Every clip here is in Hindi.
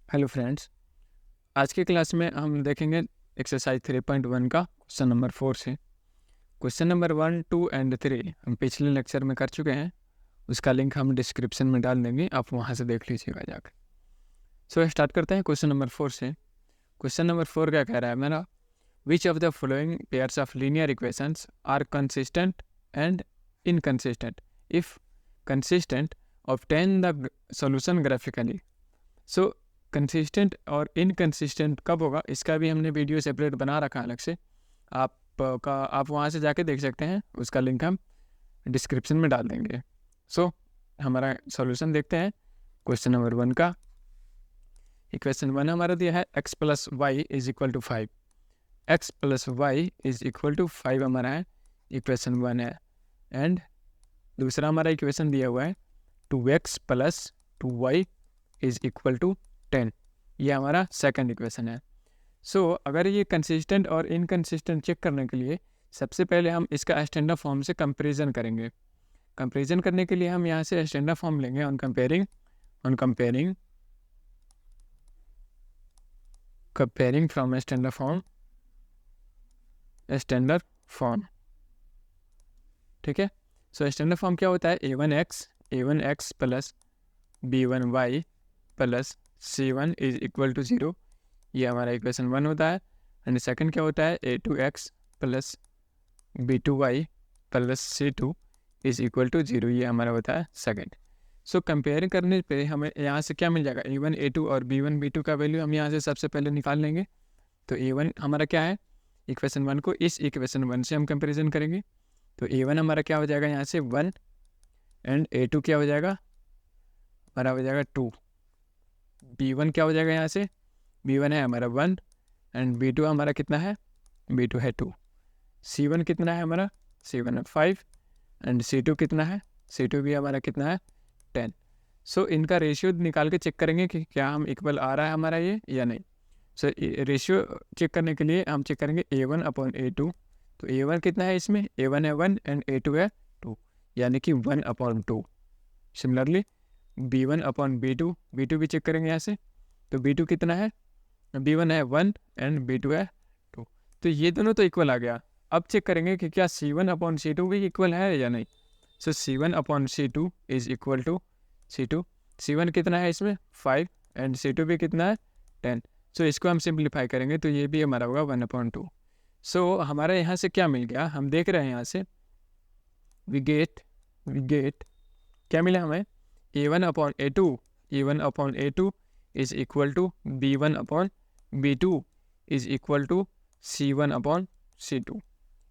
हेलो फ्रेंड्स, आज की क्लास में हम देखेंगे एक्सरसाइज 3.1 का क्वेश्चन नंबर 4 से। क्वेश्चन नंबर 1, 2 एंड 3 हम पिछले लेक्चर में कर चुके हैं। उसका लिंक हम डिस्क्रिप्शन में डाल देंगे, आप वहां से देख लीजिएगा जाकर। स्टार्ट करते हैं क्वेश्चन नंबर 4 से। क्वेश्चन नंबर 4 क्या कह रहा है मेरा? Which of the following pairs of linear equations are consistent and inconsistent? If consistent, obtain the solution graphically. Consistent और इनकंसिस्टेंट कब होगा, इसका भी हमने वीडियो सेपरेट बना रखा है अलग से। आप वहाँ से जाके देख सकते हैं, उसका लिंक हम डिस्क्रिप्शन में डाल देंगे। हमारा सॉल्यूशन देखते हैं क्वेश्चन नंबर 1 का। इक्वेशन 1 हमारा दिया है x + y = 5। x + y = 5 हमारा है, इक्वेशन 1 है। एंड दूसरा हमारा इक्वेशन दिया हुआ है 2x + 2y = 10। ये हमारा सेकंड इक्वेशन है। अगर ये कंसिस्टेंट और इनकंसिस्टेंट चेक करने के लिए सबसे पहले हम इसका स्टैंडर्ड फॉर्म से कंपैरिजन करेंगे। कंपैरिजन करने के लिए हम यहाँ से स्टैंडर्ड फॉर्म लेंगे on comparing from standard form. ठीक है। स्टैंडर्ड फॉर्म क्या होता है? a1x + b1y + c1 = 0। ये हमारा इक्वेशन 1 होता है। एंड सेकंड क्या होता है? a2x + b2y + c2 = 0। ये हमारा होता है सेकंड। कंपेयर करने पे हमें यहाँ से क्या मिल जाएगा? a1 a2 और b1 b2 का वैल्यू हम यहाँ से सबसे पहले निकाल लेंगे। तो a1 हमारा क्या है? इक्वेशन 1 को इस इक्वेशन 1 से हम कंपेरिजन करेंगे। तो a1 हमारा क्या हो जाएगा यहाँ से? 1। एंड a2 क्या हो जाएगा? हमारा हो जाएगा 2। b1 क्या हो जाएगा यहाँ से? b1 है हमारा 1। एंड b2 हमारा कितना है? b2 है 2। c1 कितना है हमारा? c1 है 5। एंड c2 कितना है? c2 भी हमारा कितना है? 10। इनका रेशियो निकाल के चेक करेंगे कि क्या हम इक्वल आ रहा है हमारा ये या नहीं। रेशियो चेक करने के लिए हम चेक करेंगे a1/a2। तो a1 कितना है इसमें? a1 है 1 एंड a2 है 2, यानी कि 1/2। सिमिलरली b1/b2, b2 भी चेक करेंगे यहाँ से। तो b2 कितना है? b1 है 1 एंड b2 है 2। तो ये दोनों तो इक्वल आ गया। अब चेक करेंगे कि क्या c1/c2 भी इक्वल है या नहीं। c1/c2 = c2। c1 कितना है इसमें? 5 एंड c2 भी कितना है? 10। इसको हम सिंप्लीफाई करेंगे तो ये भी हमारा होगा 1/2। हमारा यहाँ से क्या मिल गया? हम देख रहे हैं यहाँ से वी गेट क्या मिला हमें? a1/a2 = b1/b2 c1/c2।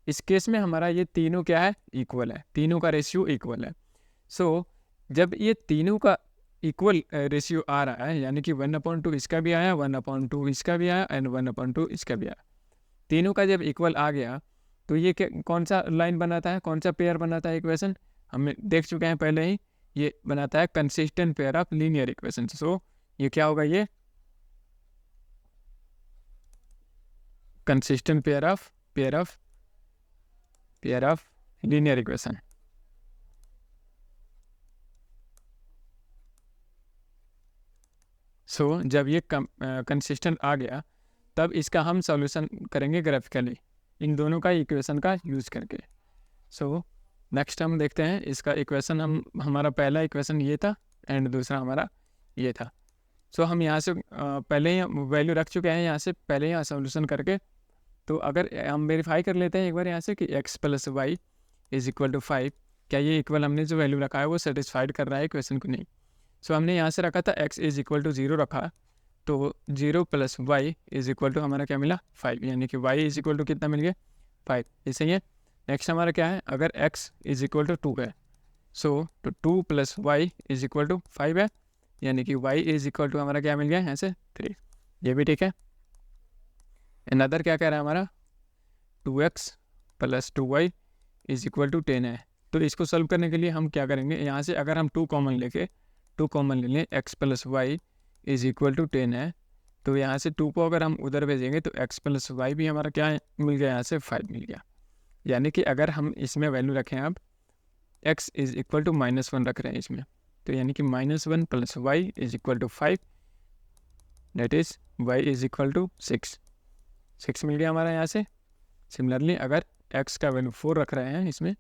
इस केस में हमारा ये तीनों क्या है? इक्वल है। तीनों का रेशियो इक्वल है। जब ये तीनों का इक्वल रेशियो आ रहा है, यानी कि 1/2 इसका भी आया, 1/2 इसका भी आया एंड 1/2 इसका भी आया। तीनों का जब इक्वल आ गया तो ये कौन सा लाइन बनाता है? कौन सा पेयर बनाता है इक्वेशन? हम देख चुके हैं पहले ही। ये बनाता है consistent pair of linear equation. ये क्या होगा? ये consistent pair of linear equation. जब ये कंसिस्टेंट आ गया तब इसका हम सॉल्यूशन करेंगे ग्राफिकली, इन दोनों का इक्वेशन का यूज़ करके। नेक्स्ट हम देखते हैं इसका इक्वेशन। हमारा पहला इक्वेशन ये था एंड दूसरा हमारा ये था। हम यहाँ से पहले ही वैल्यू रख चुके हैं, यहाँ से पहले ही सॉल्यूशन करके। तो अगर हम वेरीफाई कर लेते हैं एक बार यहाँ से कि x + y = 5, क्या ये इक्वल हमने जो वैल्यू रखा है वो सेटिस्फाइड कर रहा है इक्वेशन को? नहीं। हमने यहाँ से रखा था x = 0 रखा, तो 0 + y = हमारा क्या मिला? 5, यानी कि y = कितना मिल गया? 5। ऐसे ही है। नेक्स्ट हमारा क्या है? अगर x = 2 है, तो 2 + y = 5 है, यानी कि y = हमारा क्या मिल गया यहाँ से? 3। ये भी ठीक है। अनदर क्या कह रहा है हमारा? 2x + 2y = 10 है। तो इसको सॉल्व करने के लिए हम क्या करेंगे? यहाँ से अगर हम 2 कॉमन ले लें, x + y = 10 है, तो यहाँ से 2 को अगर हम उधर भेजेंगे तो x + y भी हमारा क्या मिल गया? यहाँ से 5 मिल गया। यानी कि अगर हम इसमें वैल्यू रखें, अब x = -1 रख रहे हैं इसमें, तो यानी कि -1 + y = 5 that is y is equal to 6 मिल गया हमारा यहाँ से। सिमिलरली अगर x का वैल्यू 4 रख रहे हैं इसमें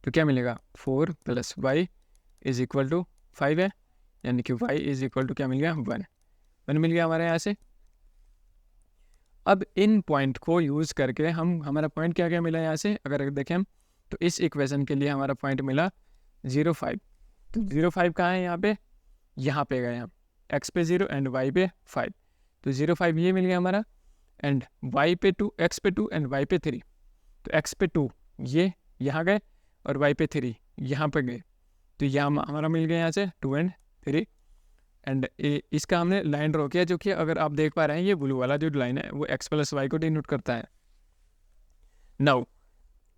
तो क्या मिलेगा, 4 plus y is equal to 5 है, यानी कि y इज इक्वल टू क्या मिल गया, 1 मिल गया हमारे यहाँ से। अब इन पॉइंट को यूज़ करके हमारा पॉइंट क्या क्या मिला यहाँ से, अगर देखें हम तो इस इक्वेशन के लिए हमारा पॉइंट मिला 0,5। तो 0,5 कहाँ है, यहाँ पे गए हम, x पे 0 एंड y पे 5, तो 0,5 ये मिल गया हमारा, एंड y पे 2, x पे 2 एंड y पे 3। तो x पे 2 ये यहाँ गए और y पे 3 यहाँ पे गए, तो यहाँ हमारा मिल गया यहाँ से 2 एंड 3। एंड इसका हमने लाइन ड्रॉ किया, जो कि अगर आप देख पा रहे हैं ये ब्लू वाला जो लाइन है वो x प्लस वाई को डिनोट करता है। Now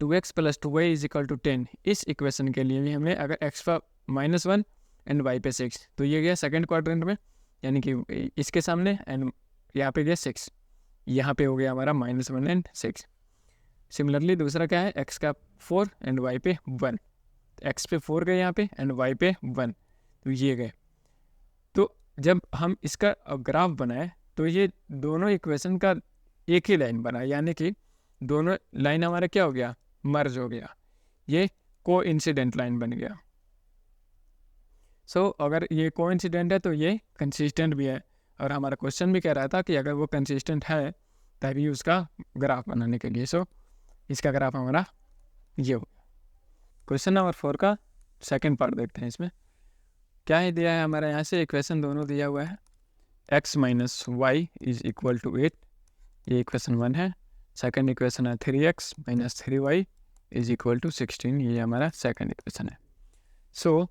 2x plus 2y is equal to 10, इस इक्वेशन के लिए भी हमें अगर x पर -1 एंड y पे 6, तो ये गया सेकंड क्वाड्रेंट में, यानी कि इसके सामने, एंड यहाँ पे गया 6, यहाँ पे हो गया हमारा -1 एंड 6। सिमिलरली दूसरा क्या है, x का 4 एंड y पे 1, x पे 4 गए यहाँ पे एंड y पे 1, तो ये गए। तो जब हम इसका ग्राफ बनाए तो ये दोनों इक्वेशन का एक ही लाइन बना, यानी कि दोनों लाइन हमारा क्या हो गया, मर्ज हो गया, ये कोइंसिडेंट लाइन बन गया। सो अगर ये कोइंसिडेंट है तो ये कंसिस्टेंट भी है, और हमारा क्वेश्चन भी कह रहा था कि अगर वो कंसिस्टेंट है तभी उसका ग्राफ बनाने के लिए। सो इसका ग्राफ हमारा ये हो गया। क्वेश्चन नंबर 4 का सेकंड पार्ट देखते हैं। इसमें क्या है दिया है हमारा, यहाँ से इक्वेशन दोनों दिया हुआ है, x minus y is equal to 8, ये इक्वेशन 1 है। सेकंड इक्वेशन है 3x minus 3y is equal to 16, ये हमारा सेकंड इक्वेशन है। सो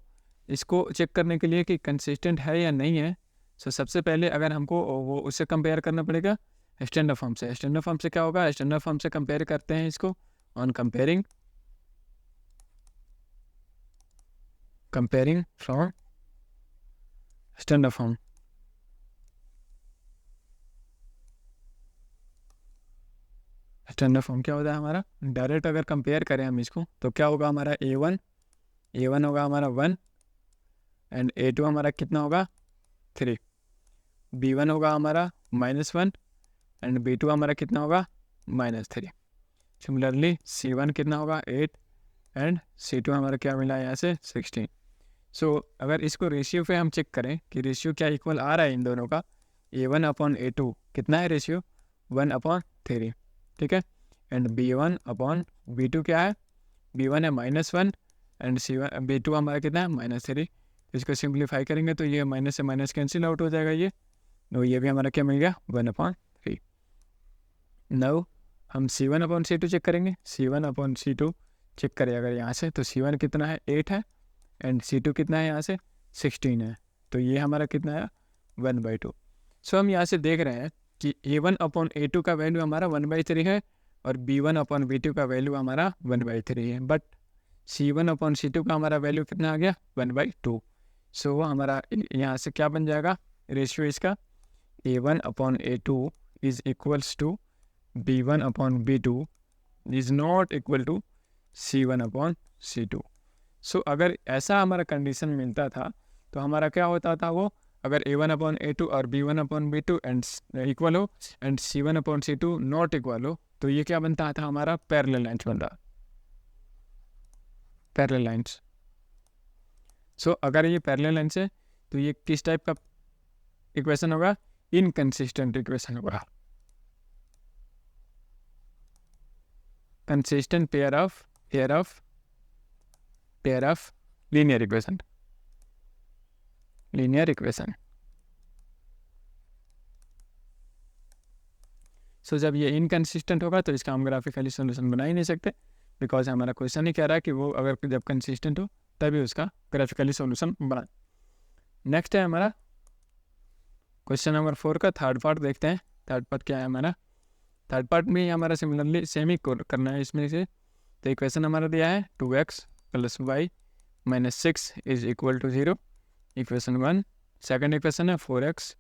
इसको चेक करने के लिए कि कंसिस्टेंट है या नहीं है, सो सबसे पहले अगर हमको वो उससे कंपेयर करना पड़ेगा स्टैंडर्ड फॉर्म से। स्टैंडर्ड फॉर्म से क्या होगा, स्टैंडर्ड फॉर्म से कंपेयर करते हैं इसको, on comparing from standard form. Standard form क्या होता है हमारा, डायरेक्ट अगर कंपेयर करें हम इसको तो क्या होगा हमारा a1 होगा हमारा 1, एंड a2 हमारा कितना होगा 3, b1 होगा हमारा -1 एंड b2 हमारा कितना होगा -3। सिमिलरली c1 कितना होगा 8 एंड c2 हमारा क्या मिला यहाँ से 16। सो अगर इसको रेशियो पे हम चेक करें कि रेशियो क्या इक्वल आ रहा है इन दोनों का, a1 अपॉन a2 कितना है रेशियो 1/3, ठीक है, एंड b1 अपॉन b2 क्या है, b1 है -1 एंड b2 हमारा कितना है -3। इसको सिंप्लीफाई करेंगे तो ये माइनस से माइनस कैंसिल आउट हो जाएगा, ये तो ये भी हमारा क्या मिल गया 1/3। नाउ हम c1 अपॉन c2 चेक करेंगे, c1 अपॉन c2 चेक करें अगर यहाँ से, तो c1 कितना है 8 है एंड c2 कितना है यहाँ से 16 है, तो ये हमारा कितना है 1/2। सो हम यहाँ से देख रहे हैं कि a1 अपॉन a2 का वैल्यू हमारा 1/3 है और b1 अपॉन b2 का वैल्यू हमारा 1/3 है, बट c1 अपॉन c2 का हमारा वैल्यू कितना आ गया 1/2। सो हमारा यहाँ से क्या बन जाएगा रेशियो इसका, a1 upon a2 is equals to b1 upon b2 is not equal to c1 upon c2। So अगर ऐसा हमारा कंडीशन मिलता था तो हमारा क्या होता था वो, अगर a1 अपॉन a2 और b1 upon b2 and equal हो and c1 upon c2 not equal हो, तो ये क्या बनता था हमारा पैरेलल लाइन्स बन रहा, पैरेलल लाइन्स। सो अगर ये पैरेलल लाइन्स है तो ये किस टाइप का इक्वेशन होगा, इनकंसिस्टेंट इक्वेशन होगा, consistent pair of linear equation. So जब ये इनकंसिस्टेंट होगा तो इसका हम ग्राफिकली सोल्यूशन बना ही नहीं सकते, बिकॉज हमारा क्वेश्चन ही कह रहा है कि वो अगर जब कंसिस्टेंट हो तभी उसका ग्राफिकली सोल्यूशन बना। नेक्स्ट है हमारा क्वेश्चन नंबर 4 का थर्ड पार्ट देखते हैं। थर्ड पार्ट क्या है हमारा, थर्ड पार्ट में हमारा सिमिलरली सेम ही करना है इसमें से। तो इक्वेशन हमारा दिया है 2x plus y minus 6 is equal to 0, equation 1। Second equation है 4x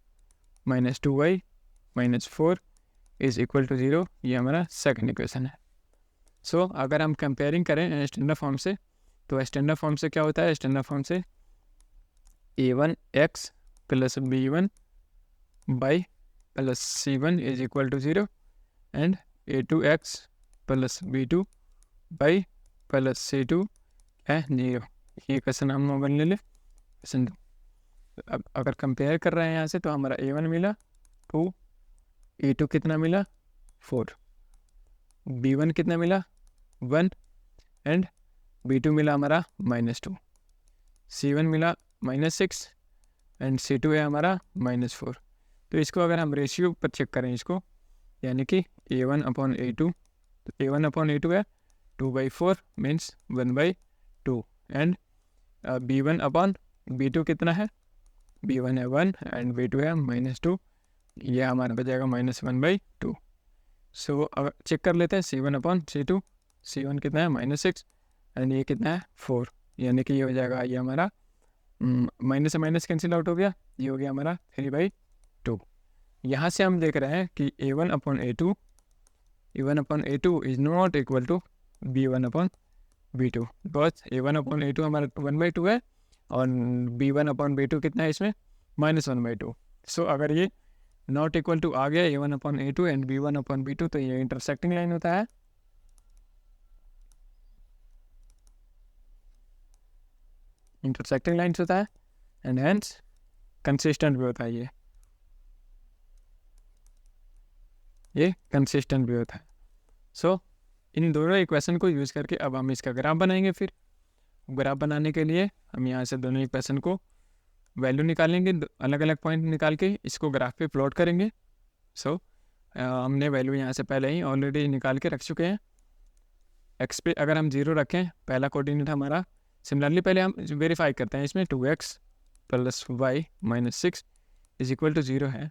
minus 2y minus 4 is equal to 0, ये हमारा सेकेंड इक्वेशन है। सो अगर हम कंपेयरिंग करें स्टैंडर्ड फॉर्म से, तो स्टैंडर्ड फॉर्म से क्या होता है, स्टैंडर्ड फॉर्म से a1x plus b1 y plus C1 is equal to 0 and A2x plus B2 y plus C2 है 0। ये क्वेश्चन हम नंबर ले ले क्वेश्चन 2। अब अगर कंपेयर कर रहे हैं यहाँ से तो हमारा A1 मिला 2, A2 कितना मिला 4, B1 कितना मिला 1 एंड B2 मिला हमारा -2, C1 मिला -6 एंड C2 है हमारा -4। तो इसको अगर हम रेशियो पर चेक करें इसको, यानी कि A1/A2, तो A1/A2 है 2/4 मीन्स 1/2 एंड B1/B2 कितना है, B1 है 1 एंड B2 है -2, ये हमारा बचेगा -1/2। सो अगर चेक कर लेते हैं C1/C2, C1 कितना है -6 एंड ये कितना है 4, यानी कि ये हो जाएगा, ये हमारा माइनस से माइनस कैंसिल आउट हो गया, ये हो गया हमारा 3/2। यहाँ से हम देख रहे हैं कि A1/A2 is not equal to B1/B2, because A1/A2 हमारा 1/2 है और B1/B2 कितना है इसमें -1/2। सो अगर ये नॉट इक्वल टू आ गया A1/A2 एंड B1/B2, तो ये इंटरसेक्टिंग लाइन होता है। इंटरसेक्टिंग लाइन्स होता है एंड हेंस कंसिस्टेंट भी होता है। ये कंसिस्टेंट भी होता है। सो इन दोनों इक्वेशन को यूज़ करके अब हम इसका ग्राफ बनाएंगे। फिर ग्राफ बनाने के लिए हम यहाँ से दोनों इक्वेशन को वैल्यू निकालेंगे, अलग अलग पॉइंट निकाल के इसको ग्राफ पे प्लॉट करेंगे। सो हमने वैल्यू यहाँ से पहले ही ऑलरेडी निकाल के रख चुके हैं। एक्स पे अगर हम 0 रखें, पहला कोऑर्डिनेट हमारा, सिमिलरली पहले हम वेरीफाई करते हैं इसमें 2x plus y minus 6 is equal to 0 है।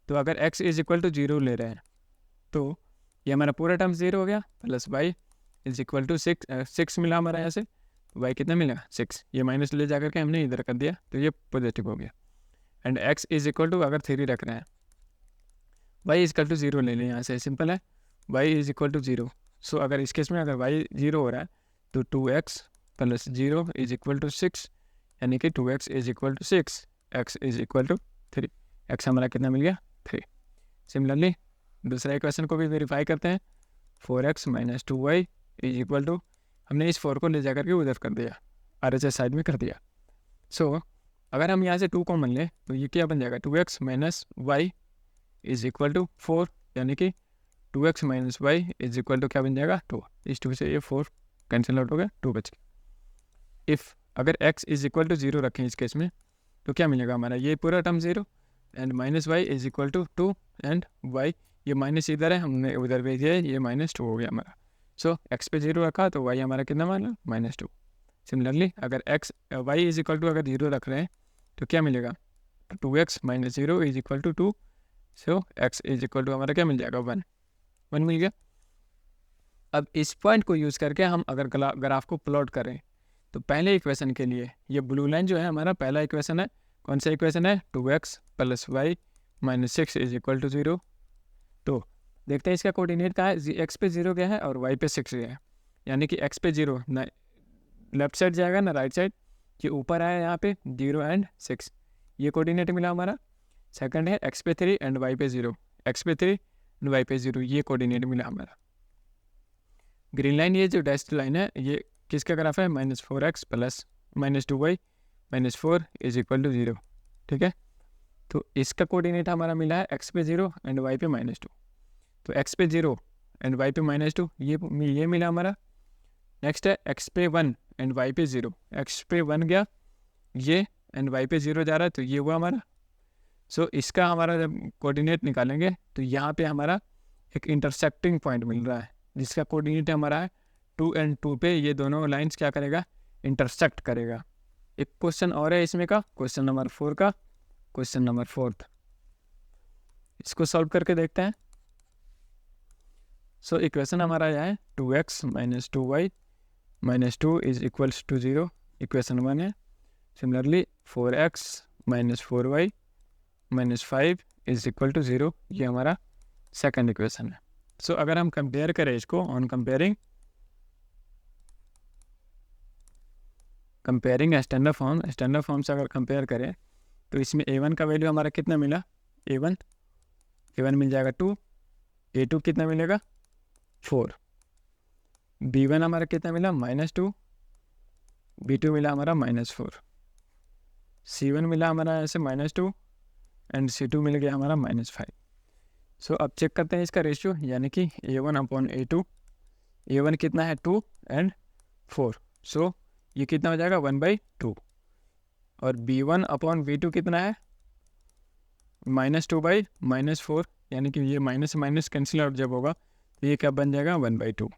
तो अगर x इज इक्वल टू 0 ले रहे हैं तो ये हमारा पूरा टर्म 0 हो गया, plus y is equal to 6 मिला हमारा यहाँ से, y कितना मिला 6, ये माइनस ले जा करके हमने इधर कर दिया तो ये पॉजिटिव हो गया। And x is equal to अगर 3 रख रहे हैं, y इज इक्वल टू 0 ले लें, यहाँ से सिंपल है, y इज इक्वल टू 0। सो अगर इस केस में अगर y 0 हो रहा है तो 2x plus 0 is equal to 6, यानी कि 2x is equal to 6, x is equal to 3, x हमारा कितना मिल गया 3। सिमिलरली दूसरा इक्वेशन को भी वेरीफाई करते हैं, 4x minus 2y is equal to, हमने इस 4 को ले जा करके उधर कर दिया, RHS साइड में कर दिया। सो अगर हम यहाँ से 2 कॉमन लें तो ये क्या बन जाएगा, 2x minus y is equal to 4, यानी कि 2x minus y is equal to क्या बन जाएगा 2। इस 2 से ये 4 कैंसिल आउट हो गया, 2 बच गया। इफ़ अगर x इज इक्वल टू 0 रखें इस केस में तो क्या मिलेगा हमारा, ये पूरा term 0 and minus y is equal to 2 and y, ये माइनस इधर है हमने उधर भेज दिया है, ये -2 हो गया हमारा। सो x पे 0 रखा तो y हमारा कितना माना -2। सिमिलरली अगर y इज इक्वल टू अगर 0 रख रहे हैं तो क्या मिलेगा, 2x minus 0 is equal to 2। So x is equal to हमारा क्या मिल जाएगा 1 मिल गया। अब इस पॉइंट को यूज़ करके हम अगर ग्राफ को प्लॉट करें तो पहले इक्वेशन के लिए ये ब्लू लाइन जो है हमारा पहला इक्वेशन है, कौन सा इक्वेशन है, 2x plus y minus 6 is equal to 0। तो देखते हैं इसका कोऑर्डिनेट कहाँ है, x पे 0 गया है और y पे 6 गया है, यानी कि x पे 0 ना लेफ्ट साइड जाएगा ना राइट साइड, ये ऊपर आया यहाँ पे 0 एंड 6, ये कोऑर्डिनेट मिला हमारा। सेकंड है x पे 3 एंड y पे 0, x पे 3 एंड y पे 0, ये कोऑर्डिनेट मिला हमारा। ग्रीन लाइन ये जो डैश्ड लाइन है ये किसका ग्राफ है, -4x plus -2y minus 4 is equal to 0, ठीक है। तो इसका कोऑर्डिनेट हमारा मिला है x पे 0 एंड y पे -2, तो x पे 0 एंड y पे -2 ये मिला हमारा। नेक्स्ट है x पे 1 एंड y पे 0, x पे 1 गया ये एंड y पे 0 जा रहा है तो ये हुआ हमारा। सो इसका हमारा जब कोऑर्डिनेट निकालेंगे तो यहाँ पे हमारा एक इंटरसेक्टिंग पॉइंट मिल रहा है जिसका कोऑर्डिनेट हमारा है 2 एंड 2 पे, ये दोनों लाइंस क्या करेगा, इंटरसेक्ट करेगा। एक क्वेश्चन और है इसमें का, क्वेश्चन नंबर 4 का, क्वेश्चन नंबर 4, इसको सॉल्व करके देखते हैं। सो इक्वेशन हमारा यह है 2x minus 2y minus 2 is equals to 0, equation 1 है। Similarly 4x minus 4y minus 5 is equal to 0, ये हमारा सेकंड इक्वेशन है। सो अगर हम कंपेयर करें इसको ऑन कंपेयरिंग स्टैंडर्ड फॉर्म से अगर कंपेयर करें तो इसमें a1 का वैल्यू हमारा कितना मिला, a1 A1 मिल जाएगा 2, A2 कितना मिलेगा 4, B1 हमारा कितना मिला -2, B2 मिला हमारा -4, C1 मिला हमारा ऐसे -2 एंड C2 मिल गया हमारा -5। सो अब चेक करते हैं इसका रेशियो, यानी कि A1/A2, A1 कितना है 2 एंड 4, सो ये कितना हो जाएगा 1/2, और B1/B2 कितना है -2/-4, यानी कि ये माइनस से माइनस कैंसिल आउट जब होगा तो ये क्या बन जाएगा 1/2।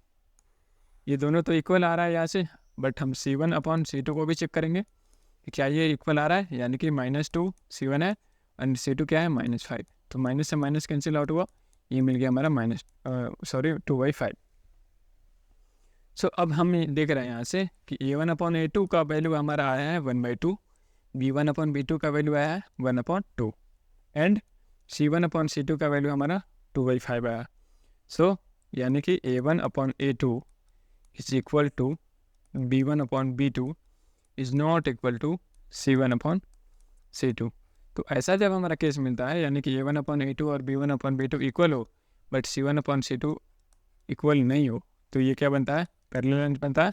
ये दोनों तो इक्वल आ रहा है यहाँ से, बट हम C1/C2 को भी चेक करेंगे कि क्या ये इक्वल आ रहा है, यानी कि -2 C1 है एंड C2 क्या है -5, तो माइनस से माइनस कैंसिल आउट हुआ, ये मिल गया हमारा 2/5। सो अब हम देख रहे हैं यहाँ से कि A1/A2 का वैल्यू हमारा आया है 1/2, B1/B2 का वैल्यू आया है 1/2 एंड C1/C2 का वैल्यू हमारा 2/5 आया। सो यानी कि A1/A2 is equal to B1/B2 is not equal to C1/C2। तो ऐसा जब हमारा केस मिलता है, यानी कि A1/A2 और B1/B2 इक्वल हो बट C1/C2 इक्वल नहीं हो, तो ये क्या बनता है, पैरेलल बनता है,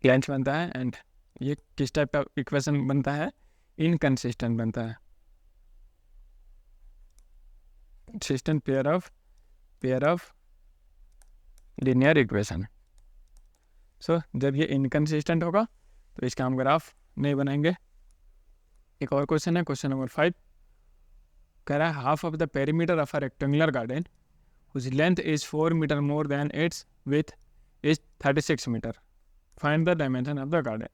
लेंथ बनता है, एंड ये किस टाइप का इक्वेशन बनता है, इनकंसिस्टेंट बनता है, consistent pair of linear equation. So जब ये इनकंसिस्टेंट होगा तो इसका हम ग्राफ नहीं बनाएंगे। एक और क्वेश्चन है, क्वेश्चन नंबर 5, कह रहा है half of the perimeter of a rectangular garden whose length is 4 meter more than its width is 36 meter. Find the dimension of the garden.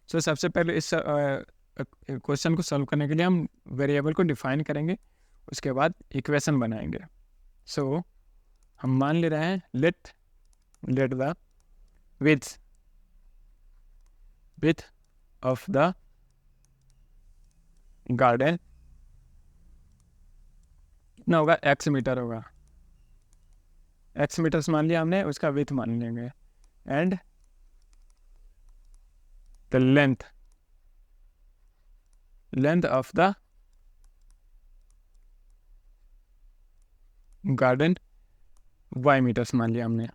So सबसे पहले इस क्वेश्चन को सॉल्व करने के लिए हम वेरिएबल को डिफाइन करेंगे, उसके बाद इक्वेशन बनाएंगे। सो हम मान ले रहे हैं let the width of the garden कितना होगा, x मीटर होगा, x मीटर्स मान लिया हमने, उसका विथ मान लेंगे, and the length of the garden y metres मान लिया हमने।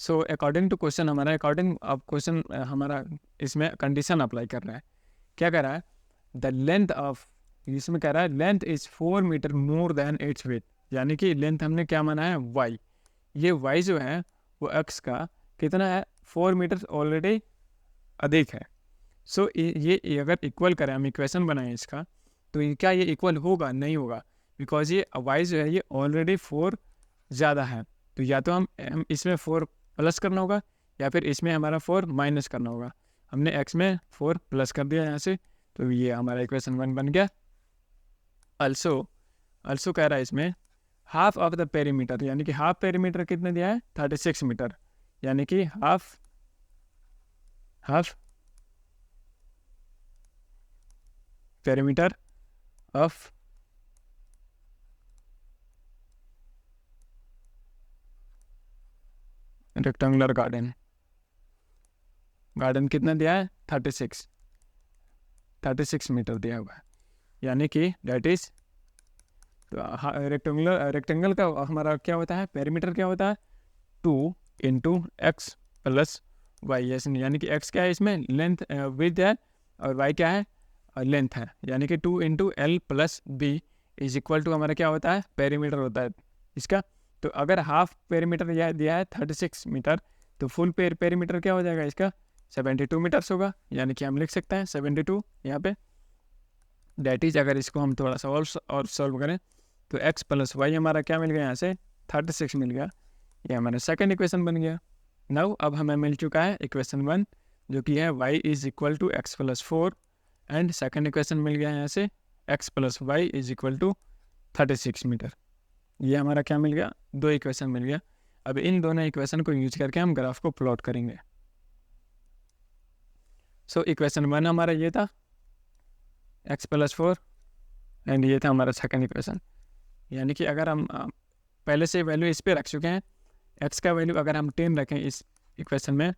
सो अकॉर्डिंग टू क्वेश्चन हमारा, अब क्वेश्चन हमारा इसमें कंडीशन अप्लाई कर रहा है, क्या कह रहा है, द लेंथ ऑफ, इसमें कह रहा है length is 4 metre more than its width, यानी कि लेंथ हमने क्या माना है y, ये y जो है वो x का कितना है 4 मीटर ऑलरेडी अधिक है। सो ये अगर इक्वल करें, हम इक्वेशन बनाएं इसका, तो क्या ये इक्वल होगा, नहीं होगा, बिकॉज ये y जो है ये ऑलरेडी 4 ज़्यादा है, तो या तो हम इसमें 4 प्लस करना होगा या फिर इसमें हमारा 4 माइनस करना होगा। हमने x में 4 प्लस कर दिया यहाँ से, तो ये हमारा इक्वेशन 1 बन गया। अल्सो कह रहा है इसमें हाफ ऑफ द पेरीमीटर, यानी कि हाफ पेरीमीटर कितने दिया है 36 मीटर, यानी कि half perimeter of rectangular garden कितना दिया है 36 मीटर दिया हुआ है, यानी कि दैट इज रेक्टेंगल का हमारा क्या होता है, पेरीमीटर क्या होता है 2 × x + y, यानी कि x क्या है इसमें लेंथ विड्थ है और y क्या है लेंथ है, यानी कि 2 × l + b is equal to हमारा क्या होता है पेरीमीटर होता है इसका। तो अगर हाफ पेरीमीटर दिया है 36 मीटर, तो फुल पेरीमीटर क्या हो जाएगा इसका 72 मीटर्स होगा, यानी कि हम लिख सकते हैं 72 यहाँ पे, डैट इज अगर इसको हम थोड़ा सा और सॉल्व करें तो x + y हमारा क्या मिल गया यहाँ से 36 मिल गया, ये हमारा सेकंड इक्वेशन बन गया। नाउ अब हमें मिल चुका है इक्वेशन 1 जो कि है y is equal to x + 4, and second equation मिल गया यहाँ से x + y is equal to 36 metre. ये हमारा क्या मिल गया, 2 इक्वेशन मिल गया। अब इन दोनों इक्वेशन को यूज करके हम ग्राफ को प्लॉट करेंगे। सो इक्वेशन 1 हमारा ये था x + 4, एंड ये था हमारा सेकंड इक्वेशन, यानी कि अगर हम पहले से वैल्यू इस पे रख चुके हैं, x का वैल्यू अगर हम 10 रखें इस इक्वेशन में,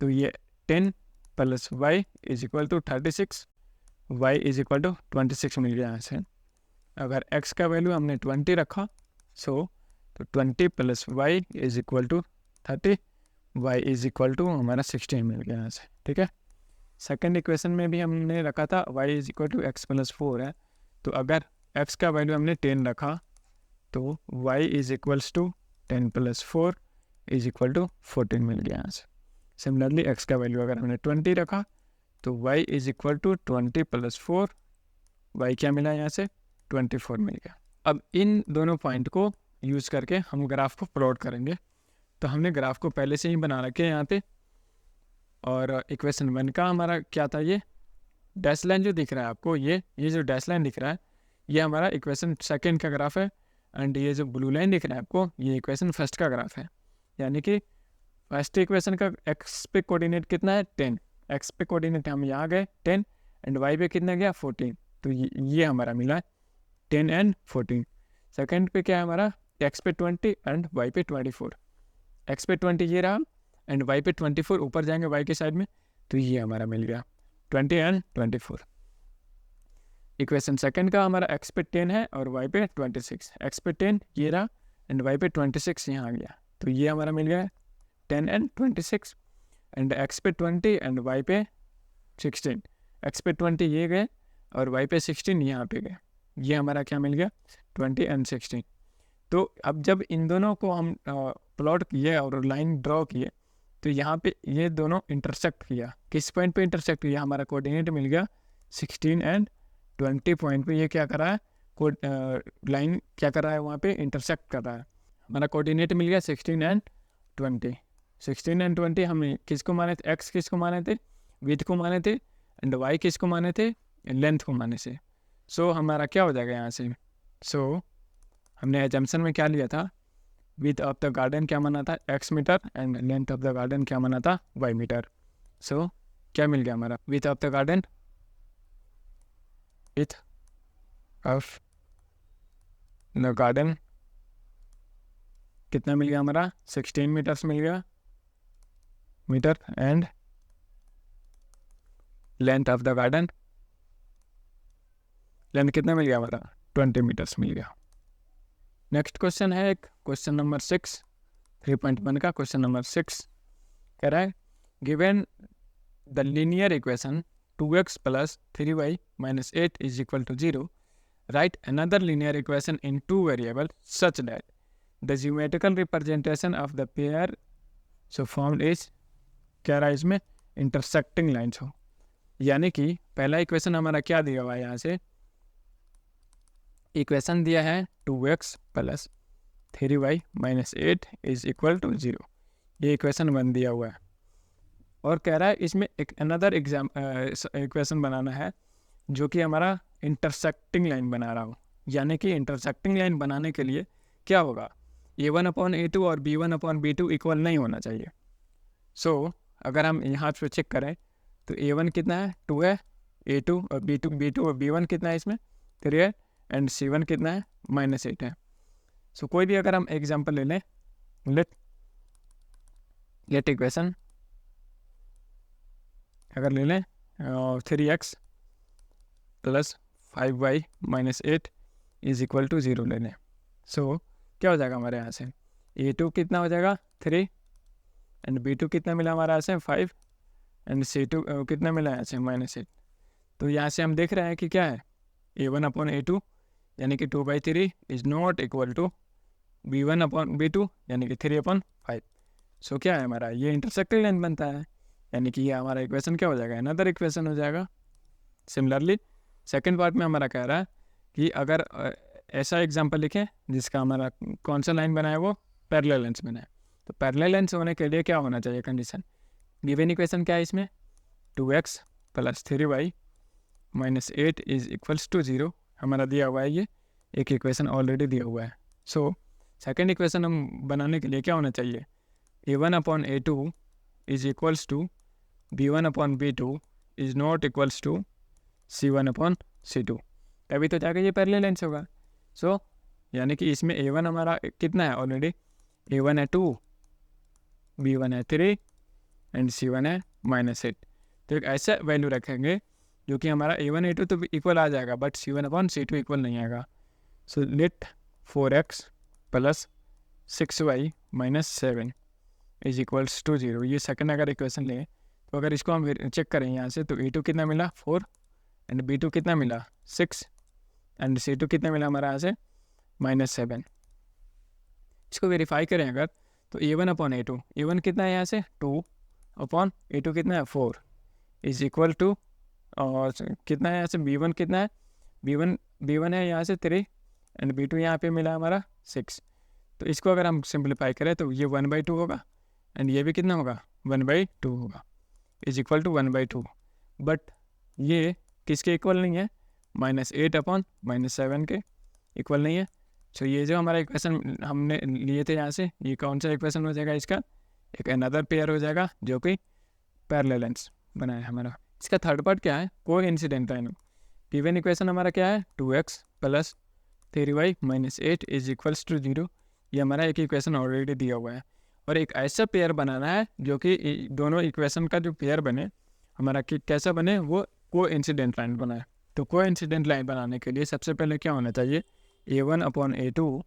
तो ये 10 + y is equal to 36, y is equal to 26 मिल गया यहाँ से। अगर x का वैल्यू हमने 20 रखा तो 20 plus y is equal to 30, y is equal to हमारा 16 मिल गया यहाँ से। ठीक है, सेकेंड इक्वेशन में भी हमने रखा था y is equal to x plus 4 है, तो अगर x का वैल्यू हमने 10 रखा तो y is equals to 10 plus 4 is equal to 14 मिल गया यहाँ से। सिमिलरली x का वैल्यू अगर हमने 20 रखा तो y is equal to 20 plus 4, y क्या मिला यहाँ से 24 मिल गया। अब इन दोनों पॉइंट को यूज़ करके हम ग्राफ को प्लॉट करेंगे। तो हमने ग्राफ को पहले से ही बना रखे हैं यहाँ पे, और इक्वेशन 1 का हमारा क्या था, ये डैश लाइन जो दिख रहा है आपको, ये जो डैश लाइन दिख रहा है ये हमारा इक्वेशन सेकंड का ग्राफ है, एंड ये जो ब्लू लाइन दिख रहा है आपको ये इक्वेशन फर्स्ट का ग्राफ है। यानी कि फर्स्ट इक्वेशन का एक्स पे कोऑर्डिनेट कितना है 10, एक्स पे कोऑर्डिनेट हम यहाँ गए 10 एंड वाई पे कितना गया 14, तो ये हमारा मिला है 10 एंड 14। सेकंड पे क्या है हमारा, एक्स पे 20 एंड वाई पे 24, एक्स पे 20 ये रहा एंड वाई पे 24, ऊपर जाएंगे वाई के साइड में तो ये हमारा मिल गया 20 एंड 24। इक्वेशन सेकंड का हमारा एक्स पे 10 है और वाई पे 26, एक्स पे 10 ये रहा एंड वाई पे 26 यहाँ आ गया, तो ये हमारा मिल गया 10 एंड 26, एंड एक्स पे 20 एंड वाई पे 16, एक्स पे 20 ये गए और वाई पे 16 यहाँ पे गए, ये हमारा क्या मिल गया 20 एंड 16। तो अब जब इन दोनों को हम प्लॉट किए और लाइन ड्रॉ किए तो यहाँ पे ये दोनों इंटरसेक्ट किया, किस पॉइंट पे इंटरसेक्ट किया, हमारा कोऑर्डिनेट मिल गया 16 एंड 20 पॉइंट पे, ये क्या कर रहा है लाइन क्या कर रहा है वहाँ पे इंटरसेक्ट कर रहा है। हमारा कोऑर्डिनेट मिल गया 16 एंड 20, 16 एंड 20 हमने किसको माने थे, एक्स किसको माने थे विड्थ को माने थे, एंड वाई किसको माने थे लेंथ को माने से। सो हमारा क्या हो जाएगा यहाँ से, सो हमने एजम्पशन में क्या लिया था, विड्थ ऑफ द गार्डन क्या माना था x metre and length of the garden क्या माना था y मीटर। सो क्या मिल गया हमारा, width of the garden, width of the garden कितना मिल गया हमारा 16 मीटर्स मिल गया metre, and length of the garden, length कितना मिल गया हमारा 20 मीटर्स मिल गया। नेक्स्ट क्वेश्चन है एक क्वेश्चन नंबर 6, 3.1 का क्वेश्चन नंबर 6 कह रहा है given the linear equation 2x plus 3y minus 8 is equal to 0, right another linear equation in 2 variable such that the geometrical representation of the pair so formed is, कह रहा है इसमें इंटरसेक्टिंग लाइन्स हो। यानी कि पहला इक्वेशन हमारा क्या दिया हुआ है, यहाँ से इक्वेशन दिया है 2x plus 3y minus 8 is equal to 0, ये इक्वेशन 1 दिया हुआ है, और कह रहा है इसमें एक अनदर इक्वेशन बनाना है जो कि हमारा इंटरसेक्टिंग लाइन बना रहा हो। यानी कि इंटरसेक्टिंग लाइन बनाने के लिए क्या होगा, a1/a2 और b1/b2 इक्वल नहीं होना चाहिए। सो अगर हम यहाँ पे चेक करें तो a1 कितना है 2 है, a2 और b2 और b1 कितना है इसमें 3 है, एंड c1 कितना है -8 है। सो कोई भी अगर हम एग्जांपल ले लें, लेट इक्वेशन अगर ले लें 3x plus 5y minus 8 is equal to 0 ले लें। सो क्या हो जाएगा हमारे यहाँ से, a2 कितना हो जाएगा 3 एंड b2 कितना मिला हमारे यहाँ से 5 एंड c2 कितना मिला यहाँ से -8। तो यहाँ से हम देख रहे हैं कि क्या है a1/a2 यानी कि 2/3 is not equal to b1/b2 यानी कि 3/5। सो क्या है हमारा, ये इंटरसेक्टिंग लाइन बनता है, यानी कि ये हमारा इक्वेशन क्या हो जाएगा अनदर इक्वेशन हो जाएगा। सिमिलरली सेकंड पार्ट में हमारा कह रहा है कि अगर ऐसा एग्जांपल लिखें जिसका हमारा कौन सा लाइन बना है वो पैरेलल लाइन्स बना है, तो पैरेलल लाइन्स होने के लिए क्या होना चाहिए कंडीशन, गिवन इक्वेशन क्या है इसमें 2x plus 3y minus 8 is equals to 0 हमारा दिया हुआ है, ये एक इक्वेशन ऑलरेडी दिया हुआ है। सो सेकेंड इक्वेशन हम बनाने के लिए क्या होना चाहिए, a1/a2 is equals to b1/b2 is not equals to c1/c2, तभी तो जाकर ये पैरेलल लाइन्स होगा। सो यानी कि इसमें a1 हमारा कितना है ऑलरेडी, a1 है 2, b1 है 3 एंड c1 है -8। तो एक ऐसा वैल्यू रखेंगे जो कि हमारा A1 A2 तो इक्वल आ जाएगा, बट C1/C2 इक्वल नहीं आएगा। So let 4x plus 6y minus 7 is equals to 0। ये सेकंड अगर इक्वेशन लें तो अगर इसको हम चेक करें यहाँ से, तो A2 कितना मिला 4 एंड B2 कितना मिला 6 एंड C2 कितना मिला हमारा यहाँ से -7। इसको वेरीफाई करें अगर, तो A1/A2, A1 कितना है यहाँ से 2 अपॉन A2 कितना है 4 इज इक्वल टू, और कितना है यहाँ से B1 कितना है, B1 है यहाँ से 3 एंड B2 यहाँ पे मिला हमारा 6। तो इसको अगर हम सिंप्लीफाई करें तो ये 1/2 होगा एंड ये भी कितना होगा 1/2 होगा, इज इक्वल टू 1/2। बट ये किसके इक्वल नहीं है, -8/-7 के इक्वल नहीं है। सो ये जो हमारा इक्वेशन हमने लिए थे यहाँ से, ये कौन सा इक्वेशन हो जाएगा, इसका एक अनदर पेयर हो जाएगा जो कि पैरेलल्स बनाया हमारा। इसका थर्ड पार्ट क्या है, कोइंसिडेंट लाइन। गिवन इक्वेशन हमारा क्या है 2x plus 3y minus 8 is equals to 0। ये हमारा एक इक्वेशन ऑलरेडी दिया हुआ है, और एक ऐसा पेयर बनाना है जो कि दोनों इक्वेशन का जो पेयर बने हमारा कि कैसा बने, वो कोइंसिडेंट लाइन बनाए। तो कोइंसिडेंट लाइन बनाने के लिए सबसे पहले क्या होना चाहिए, A1/A2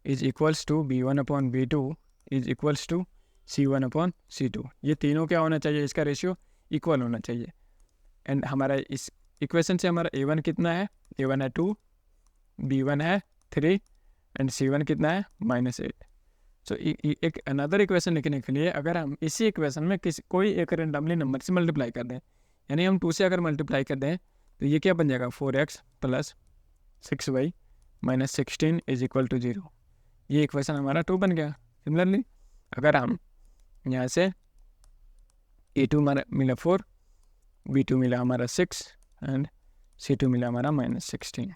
is equals to B1/B2 is equals to C1/C2। ये तीनों क्या होना चाहिए, इसका रेशियो इक्वल होना चाहिए। एंड हमारा इस इक्वेशन से हमारा A1 कितना है, A1 है 2, B1 है 3 एंड C1 कितना है -8। सो एक अनदर इक्वेशन लिखने के लिए अगर हम इसी इक्वेशन में कोई एक रेंडमली नंबर से मल्टीप्लाई कर दें, यानी हम 2 से अगर मल्टीप्लाई कर दें तो ये क्या बन जाएगा 4x plus 6y minus 16 is equal to 0। ये इक्वेशन हमारा 2 बन गया। सिमिलरली अगर हम यहाँ से A2 मिला 4, B2 मिला हमारा 6 एंड C2 मिला हमारा -16।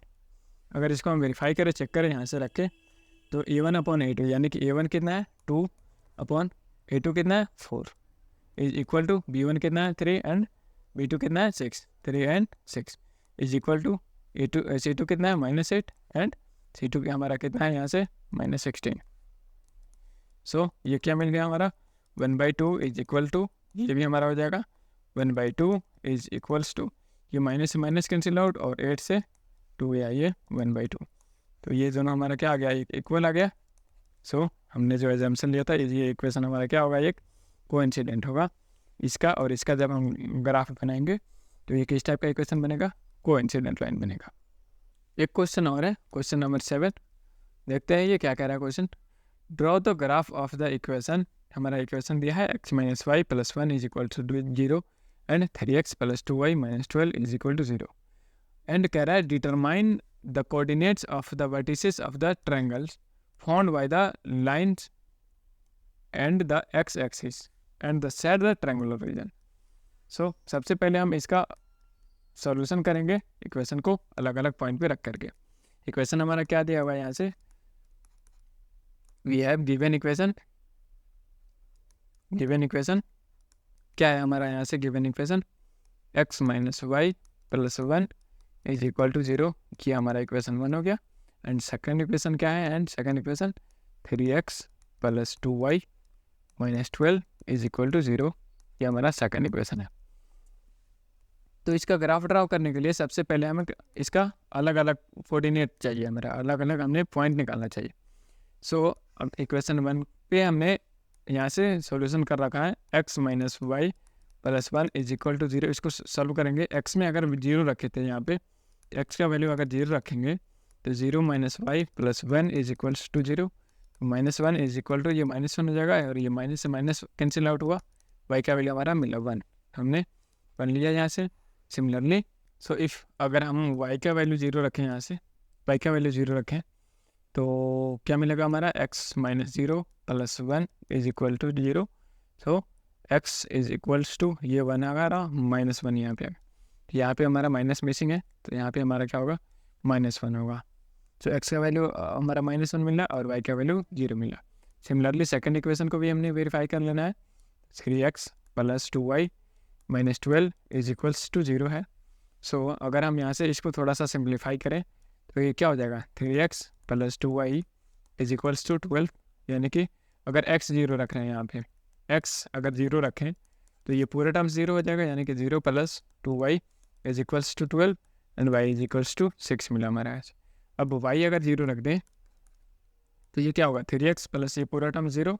अगर इसको हम वेरीफाई करें, चेक करें यहाँ से रख के, तो A1/A2 यानी कि A1 कितना है 2 अपॉन A2 कितना है 4 इज इक्वल टू B1 कितना है 3 एंड B2 कितना है 6, 3 and 6 is equal to C2 कितना है -8 एंड C2 हमारा कितना है यहाँ से -16। सो ये क्या मिल गया हमारा 1/2 इज इक्वल टू, ये भी हमारा हो जाएगा 1/2 इज इक्वल्स टू, ये माइनस से माइनस कैंसिल आउट और 8 से 2 आइए 1/2। तो ये दोनों हमारा क्या आ गया, एक इक्वल आ गया। सो हमने जो एजम्पशन लिया था ये इक्वेशन हमारा क्या होगा, एक कोइंसिडेंट होगा। इसका और इसका जब हम ग्राफ बनाएंगे तो ये किस टाइप का इक्वेशन बनेगा, कोइंसिडेंट लाइन बनेगा। एक क्वेश्चन और है, क्वेश्चन नंबर 7। देखते हैं ये क्या कह रहा है question. Draw the graph of the equation. हमारा इक्वेशन दिया है x - y + 1 is equal to 0 and 3x + 2y - 12 is equal to 0। And कह रहा है determine the coordinates of the vertices of the triangles found by the lines and the x axis and the set the triangular region. So सबसे पहले हम इसका सॉल्यूशन करेंगे इक्वेशन को अलग अलग पॉइंट पे रख करके। इक्वेशन हमारा क्या दिया हुआ है यहाँ से, वी हैव गिवन इक्वेशन क्या है हमारा यहाँ से given equation x - y + 1 is equal to 0। ये हमारा इक्वेशन 1 हो गया। एंड सेकंड इक्वेशन क्या है, and second equation 3x + 2y - 12 is equal to 0। ये हमारा सेकंड इक्वेशन है। तो इसका ग्राफ ड्रा करने के लिए सबसे पहले हमें इसका अलग अलग कोऑर्डिनेट चाहिए, हमारा अलग अलग हमने पॉइंट निकालना चाहिए। सो अब इक्वेशन 1 पे हमने यहाँ से सॉल्यूशन कर रखा है x - y + 1 is equal to 0। इसको सॉल्व करेंगे। x में अगर 0 रखे थे यहाँ पे, x का वैल्यू अगर 0 रखेंगे तो 0 - y + 1 is equals to 0। -1 is equal to, ये -1 हो जाएगा और ये माइनस से माइनस कैंसिल आउट हुआ। y का वैल्यू हमारा मिला 1, हमने 1 लिया यहाँ से। सिमिलरली सो इफ़ अगर हम y का वैल्यू 0 रखें, यहाँ से y का वैल्यू 0 रखें तो क्या मिलेगा हमारा x - 0 + 1 is equal to 0। So x is equals to, ये 1 आ रहा -1 यहाँ पे, यहाँ पे हमारा माइनस मिसिंग है तो यहाँ पे हमारा क्या होगा -1 होगा। सो x का वैल्यू हमारा -1 मिला और y का वैल्यू 0 मिला। सिमिलरली सेकंड इक्वेशन को भी हमने वेरीफाई कर लेना है। 3x + 2y - 12 is equals to 0 है। सो अगर हम यहाँ से इसको थोड़ा सा सिंप्लीफाई करें तो ये क्या हो जाएगा 3x + 2y is equals to 12। यानी कि अगर x 0 रख रहे हैं यहाँ पे, x अगर 0 रखें तो ये पूरा टर्म 0 हो जाएगा, यानी कि 0 + 2y is equals to 12 and y is equals to 6 मिला हमारा आज। अब वाई अगर 0 रख दें तो ये क्या होगा 3x प्लस ये पूरा टर्म 0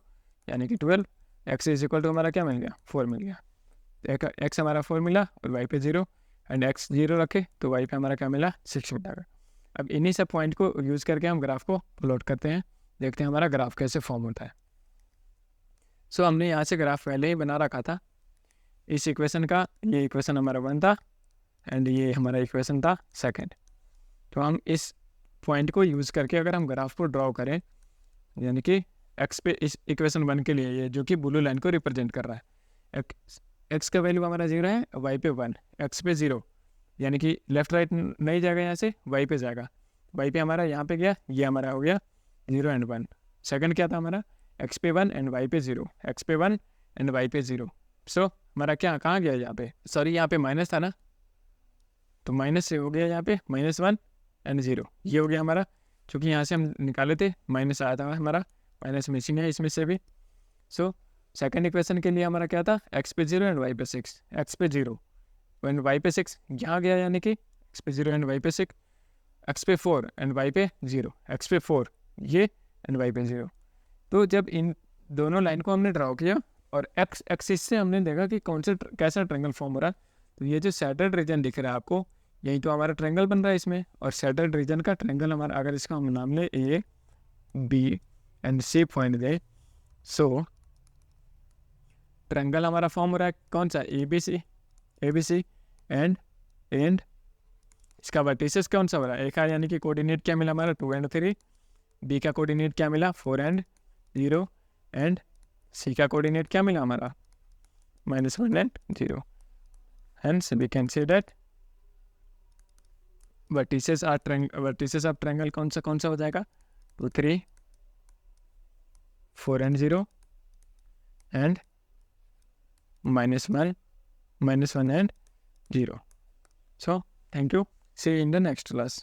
यानी कि 12, एक्स इज इक्वल टू हमारा क्या मिल गया 4 मिल गया। तो एक्स हमारा 4 मिला और वाई पे 0 एंड एक्स 0 रखे तो वाई पे हमारा क्या मिला 6 मिला। अब इन्हीं सब पॉइंट को यूज़ करके हम ग्राफ को प्लॉट करते हैं, देखते हैं हमारा ग्राफ कैसे फॉर्म होता है। सो हमने यहाँ से ग्राफ पहले ही बना रखा था इस इक्वेशन का, ये इक्वेशन हमारा 1 था एंड ये हमारा इक्वेशन था 2। तो हम इस पॉइंट को यूज़ करके अगर हम ग्राफ को ड्रॉ करें, यानी कि एक्स पे इस इक्वेशन 1 के लिए ये जो कि ब्लू लाइन को रिप्रेजेंट कर रहा है, एक्स का वैल्यू हमारा 0 है, वाई पे 1, एक्स पे 0 यानी कि लेफ्ट राइट नहीं जाएगा, यहाँ से वाई पे जाएगा, वाई पे हमारा यहाँ पे गया, ये हमारा हो गया 0 एंड 1। सेकंड क्या था हमारा एक्स पे 1 एंड वाई पे 0, एक्स पे 1 एंड वाई पे 0। सो हमारा क्या कहाँ गया यहाँ पे, सॉरी यहाँ पे माइनस था ना, तो माइनस से हो गया यहाँ पे -1 एंड 0, ये हो गया हमारा, क्योंकि यहाँ से हम निकाले थे माइनस आया था हमारा, माइनस मिसिंग है इसमें से भी। सो सेकंड इक्वेशन के लिए हमारा क्या था एक्स पे 0 एंड वाई पे 6, एक्स पे 0 एंड वाई पे 6 यहाँ गया, यानी कि एक्स पे 0 एंड वाई पे 6, एक्स पे 4 एंड वाई पे 0, एक्स पे 4 ये एंड वाई पे 0। तो जब इन दोनों लाइन को हमने ड्रॉ किया और एक्स एक्सिस से हमने देखा कि कौन सा कैसा ट्रायंगल फॉर्म हो रहा है, तो ये जो सेटर्ड रीजन दिख रहा है आपको, यही तो हमारा ट्रायंगल बन रहा है इसमें। और सेटर्ड रीजन का ट्रायंगल हमारा, अगर इसका हम नाम ले A B and C point दे, सो ट्रायंगल हमारा फॉर्म हो रहा है कौन सा ए बी सी एंड इसका वर्टिसेस कौन सा हो रहा है, एक यानी कि कोऑर्डिनेट क्या मिला हमारा 2 एंड 3, बी का कोऑर्डिनेट क्या मिला 4 एंड 0 एंड सी का कोऑर्डिनेट क्या मिला हमारा -1 and 0। Hence we can say that vertices of triangle कौन सा हो जाएगा 2 3 4 and 0 and -1 and 0। So thank you, see you in the next class.